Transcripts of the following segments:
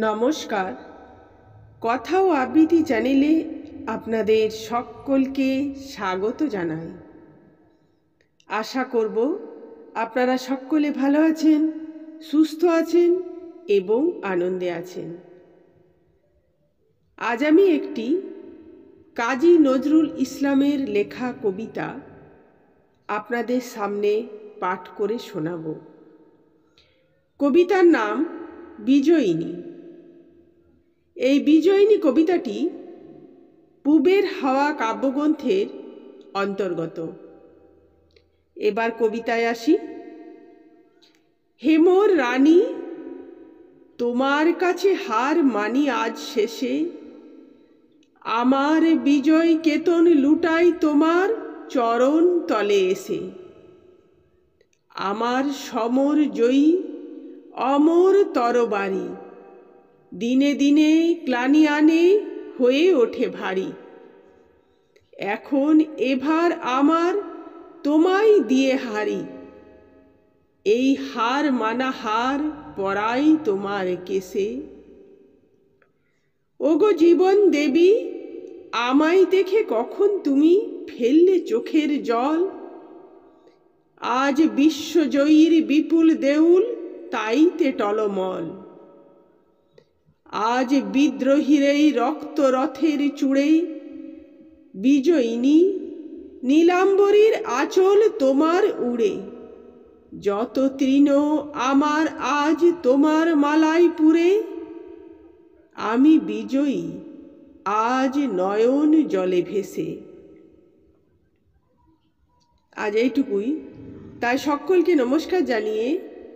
নমস্কার। কথা ও আবৃত্তি চ্যানেলে আপনাদের সকলকে স্বাগত জানাই। আশা করব আপনারা সকলে ভালো আছেন, সুস্থ আছেন এবং আনন্দে আছেন। আজ আমি একটি কাজী নজরুল ইসলামের লেখা কবিতা আপনাদের সামনে পাঠ করে শোনাব। কবিতার নাম বিজয়িনী। এই বিজয়িনী কবিতাটি পূবের হাওয়া কাব্যগ্রন্থের অন্তর্গত। এবার কবিতায় আসি। হেমর রানী, তোমার কাছে হার মানি আজ শেষে, আমার বিজয় কেতন লুটাই তোমার চরণ তলে এসে। আমার সমর জয়ী অমর তরবারি, দিনে দিনে গ্লানি আনে হয়ে ওঠে ভারী। এখন এভার আমার তোমায় দিয়ে হারি, এই হার মানা হার পরাই তোমার কেশে। ওগো জীবন দেবী, আমায় দেখে কখন তুমি ফেললে চোখের জল? আজ বিশ্বজয়ীর বিপুল দেউল তাইতে টলমল। আজ বিদ্রোহীর এই রক্ত রথের চূড়ে বিজয়িনী, নীলাম্বরীর আঁচল তোমার উড়ে। যত তৃণ আমার আজ তোমার মালায় পুরে, আমি বিজয়ী আজ নয়ন জলে ভেসে। আজ এইটুকুই। তাই সকলকে নমস্কার জানিয়ে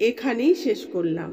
এখানেই শেষ করলাম।